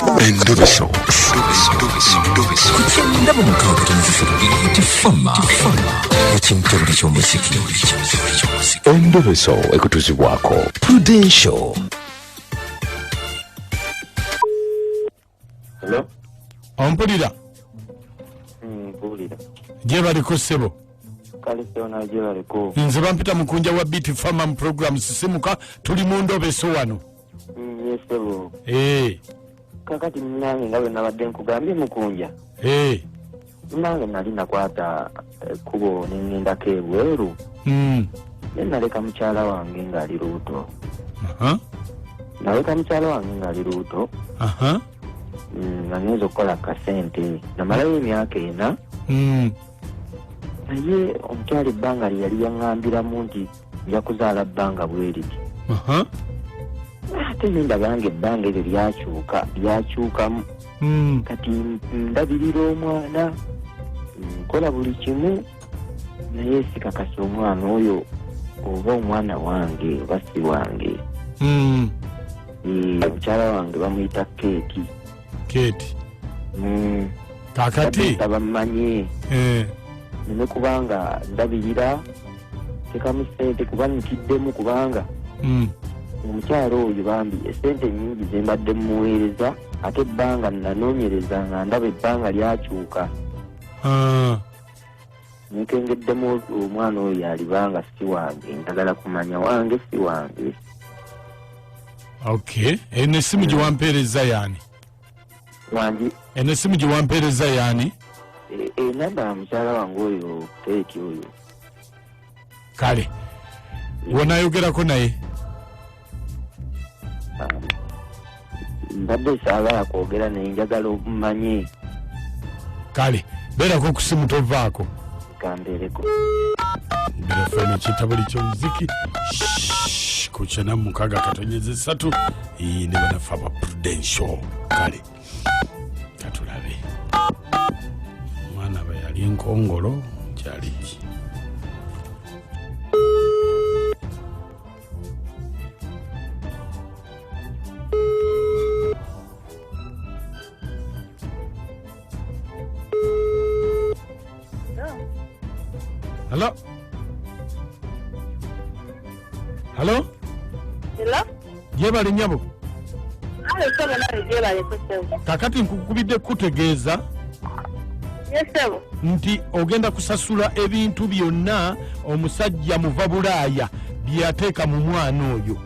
Endobeso. Ndaba mukaaga tifama ekintu ky'omuziki. Endobeso ekutuzibwako Prudential. Hello? Ompulira? Mpulira. Gye baliko ssebo? Kale sona gye baliko. Nze bampita Mukunja wa Beat Farmer Program sisimuka tuli mu Ndobeso wano. Yes, sebo. Kakati nange nga bwe nabadde nkugambye Mukunja. Nange nali nakwata kubo n'ŋŋendako ebweru. Ne naleka mukyala wange ng'ali luuto. Naleka mukyala wange ng'ali luuto. Nga ngenza okukola kasente. Namalayo emyaka 4. Naye omukyala ebbanga lye yali yaŋŋambiramu nti nja kuzaala bbanga bwe liti. Ate ndaba nga ebbanga eryo lyakyukamu. Kati ndabirira omwana nkola buli kimu naye sikakasa omwana oyo oba omwana wange oba si wange. Omukyala wange bamuyita Keeti. Kakati bamumanye nime kubanga ndabirira tekamu ssente kuba ntiddemu kubanga omukyala oyo bambi esente nyingi zembadde mumuweereza ate ebbanga nanoonyereza nga ndaba ebbanga lyakyuka. Nkengeddemu omwana oyo yalibanga si wange njagala kumanya wange si wange. Okay. Eno essimu gye wampeereza yaani? Wange? Eno essimu gye wampeereza yaani? Namba mukyala wange oyo Keeti oyo. Kale. Wonaayogerako naye? Mbadde saagala kwogera naye njagala omumanye. Kale. Beerako ku ssimu tovaako. Kambeereko. Mbere ekitabo ky'omuziki. Ku 96.3 ne banafa aba Prudential. Kale. Katulabe. Mwana bwe yali enkongolo kyali ki? Hello? Hello? Hello? Jebale nyabo. Sebo nawe jebale kusebo. Kakati nkukubidde kutegeeza. Yes, sebo. Nti ogenda kusasula ebintu byonna omusajja muva Bulaaya byateeka mu mwana oyo.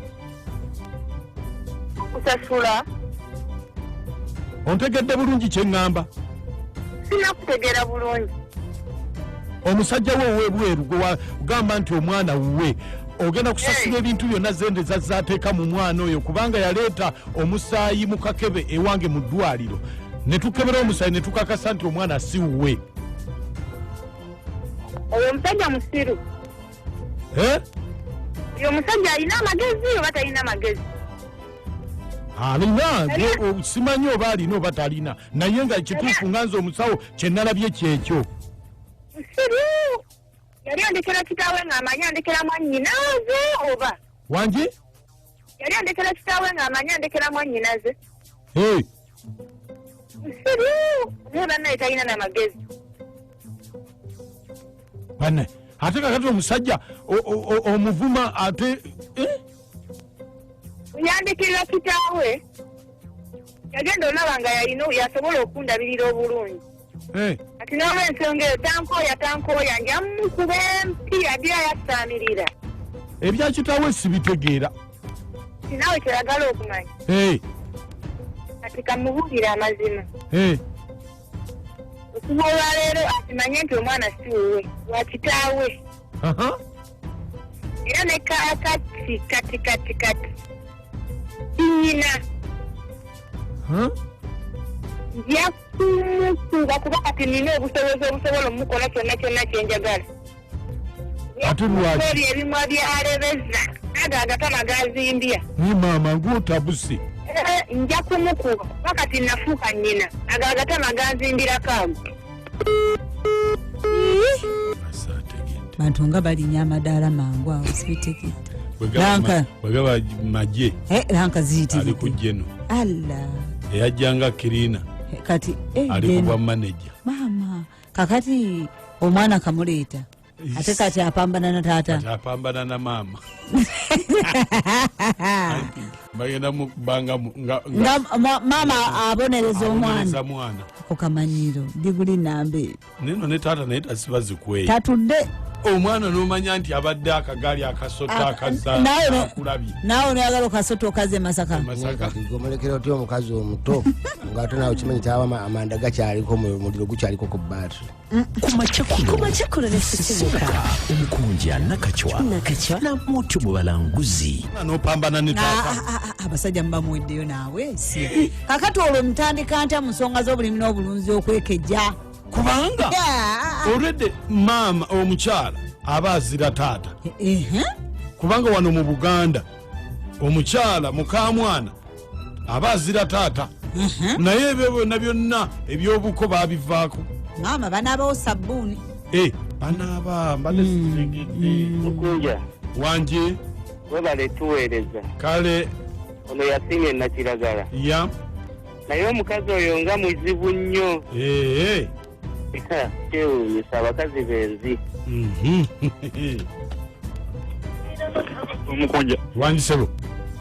Kusasula? Ontegedde bulungi kye ŋŋamba? Sinakutegeera bulungi. Omusajja we ow'ebweru gwe gamba nti omwana wuwe ogenda kusasula ebintu byonna zende zazaateeka mu mwana oyo kubanga yaleeta omusaayi mu kakebe ewange mu ddwaliro ne tukebera omusaayi ne tukakasa nti omwana si wuwe. Oyo omusajja musiru. Oyo omusajja alina amagezi oba talina magezi? Alina, simanyi oba alina oba talina naye nga kituufu nganze omusawo kye nalabye kyekyo. Musiru yali andekera kitaawe ng'amanyi andekera mwannyinaze oba? Wange? Yali andekera kitaawe ng'amanyi andekera mwannyinaze. Musiru naye bannaye talina n'amagezi. Banne ate kakati omusajja omuvuma ate yandekerera kitaawe yagenda olaba nga yalina yasobola okundabirira obulungi. Ati n'olw'ensonga eyo tankooya njamukuba empi yadira yasaamirira. Ebya kitaawe sibitegeera. Naawe kyeyagala okumanya. Ati kamubuulire amazima. Okuva olwaleero akimanye nti omwana si wuwe wa kitaawe. Era ne kati nnyina nja kumukuba kuba kati nina obusobozi obusobola omukola kyonna kyenjagala. Ate lwaki? Ebimu byalebeza aga agatama gazimbya. Ni maama ng'otabuse. Nja kumukuba kuba kati nafuuka nnyina aga agatama gazimbirako ago. Bantu nga balinya amadaala mangu awo sibitegedde. Wegaba maje. Lanka ziyitibwa. Ali kujjeno. Allah. eyajjanga kirina kati alikuba manager mama kakati omwana kamuleeta ate kati apambana na taata kati apambana na mama bagenda mukubanga mama abonereza omwana okamanyiro diguli nambe nino ne taata naye tasiba zikweyo tatudde omwana n'omanya nti abadde akagali akasota akakulabye naawe noyagala okasota okaze Masaka gomulekera otya omukazi omuto ngaate nawe kimanyi taaba amanda gakyaliko muliro gukyaliko ku baatiri kumakyakulu nesisimuka omukunja nakacwa namutu mu balanguzi n'opambana ne taata abasajja mubamuweddeyo naawe si kakati olwo mutandika ntya mu nsonga z'obulimi n'obulunzi okwekejja kubanga olwedde maama omukyala aba azira taata kubanga wano mu Buganda omukyala mukamwana aba azira taata naye ebyo byonna byonna ebyobuko babivaako maama banaabawo sabbuuni banaaba mbalesegedde Mukunja Wange webale tuweereza kale ono yasinye nakiragala ya naye omukazi oyo nga muzibu nnyo kyewuunyisa abakazi benzi Mukunja Wange sebo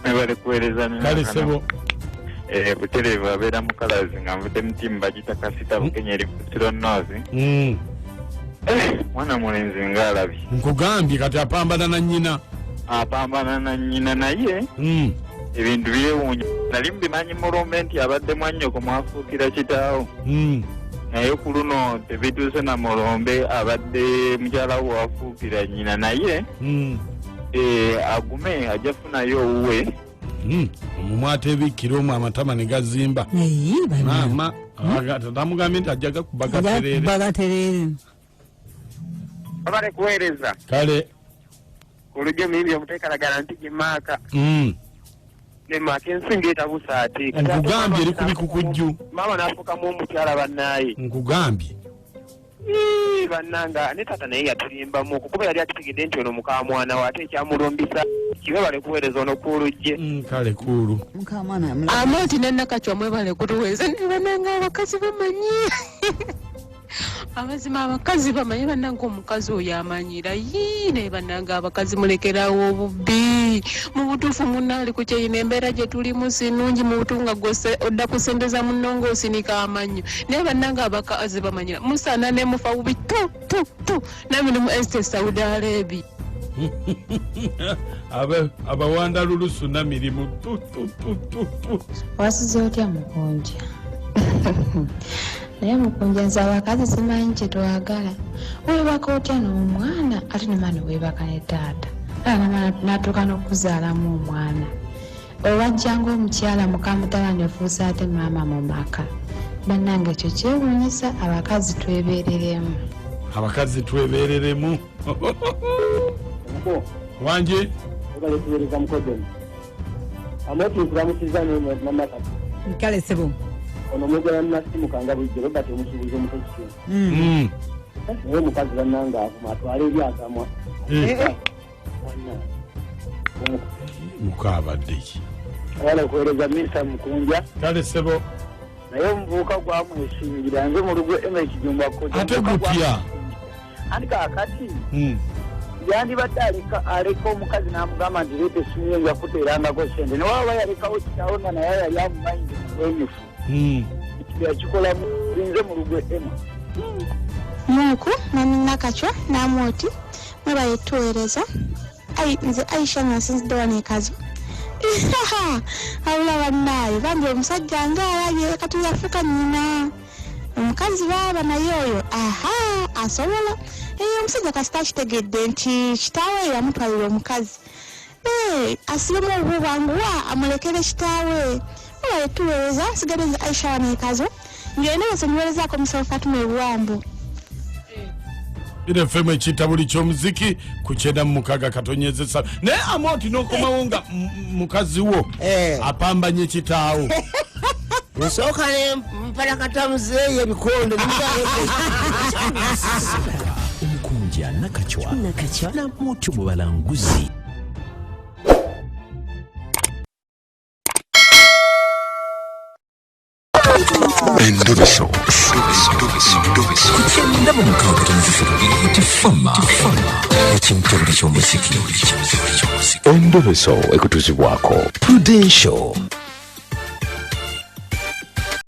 ebale kuweereza kale sebo butereevu abeera mukalazi nga nvudde mutimu bagita kasita bukenya eri kutiro noozi mwana mulenzi ngaalabye nkugambye kati apambana na nnyina naye ebintu byewuunya nali mbimanyi mulumbe nti abadde mwannyoko mwafuukira kitaawo naye ku luno tebituuse na mulombe abadde mukyala we wafuukira nnyina naye agume ajafunayo owuwe omumwata ebikkira omwo amatama ne gazimba maama tamugambye nti ajja bagatereere babale kuweereza kale olujja muyimbi omuteekalagala nti gimaaka ne maaka ensinga etabusa ate nkugambye eri kubikukujju maama n'afuukamu omukyala bannaaye nkugambye bannanga ne taata naye yatulimbamu kuba yali atutegedde nti ono mukamwana we ate ekyamulumbisa kibe bale kuweereza ono kuulujje kale kuulu amoti nenakacwa mwebale kutuweeza ne bannanga abakazi bamanyi amazima abakazi bamanyi bannanga omukazi oyo amanyira naye bannanga abakazi mulekerawo obubbi mu butuufu munaali ku kyeyina embeera gye tulimu sinungi mu butunga odda kusendeza munno ng'osinika amanyo naye bannanga abakazi bamanyira musaana ne mufa bubi tu nabino mu este Saudi Arabia abawanda lulusu na mirimu wasize otya Mukunja naye Mukunja nze abakazi simanyi kye twagala weebaka otya n'omwana ate nemani weebaka ne taata natuuka n'okuzaalamu omwana owajjanga omukyala mukamutabani ofuusa ate maama mu maka bannange ekyo kyewuunyisa abakazi twebeereremu Wange baletuweereza mukodeni amoti nkulamusiza namakati kale sebo ono mwogera nasiimukanga bulijjo Robert omusuubuzi omutekikivu naye omukazi bannanga avuma atwala ebyagamwa mukaabadde ki wala okuweereza Mr. Mukunja kale sebo naye omuvubuka gwamwesingira nze mu lugo Emmy Kijumba ate gutya anti kaakati yandibadde aleka omukazi n'amugamba nti leeta essimu ye njakuteerangako sente ne waba yalekawo kitaawo nga naye yali amumayingi mugwenyufu yakikolamu nze mu lugo Emmy Muku naninakacwa namwoti mwebale tuweereza nze Aisha nasinzidde wanekazo abula bannaayo bambi omusajja ngaalabye kati yafuuka nnyina omukazi baaba naye oyo asobola omusajja kasita akitegedde nti kitaawe yamutwalira omukazi asibemu obubwanguwa amulekere kitaawe mwebale tuweereza nsigadde nze Aisha wanekazo ngende bose niweerezaako omusawo Fatuma ebuwambo FM ekitabuli ky'omuziki ku 96 katonyezesa naye amoti n'okomawo nga mukazi wo apambanye kitaawo nsooka ne mpalakatamuzeeyo ebikondo omukunja nakacwa namutu mu balanguzi Endobeso. Kukyenda mu mukaaga tonzifuna tefama ekintu buli ky'omuziki. Endobeso ekutuzibwako Prudential.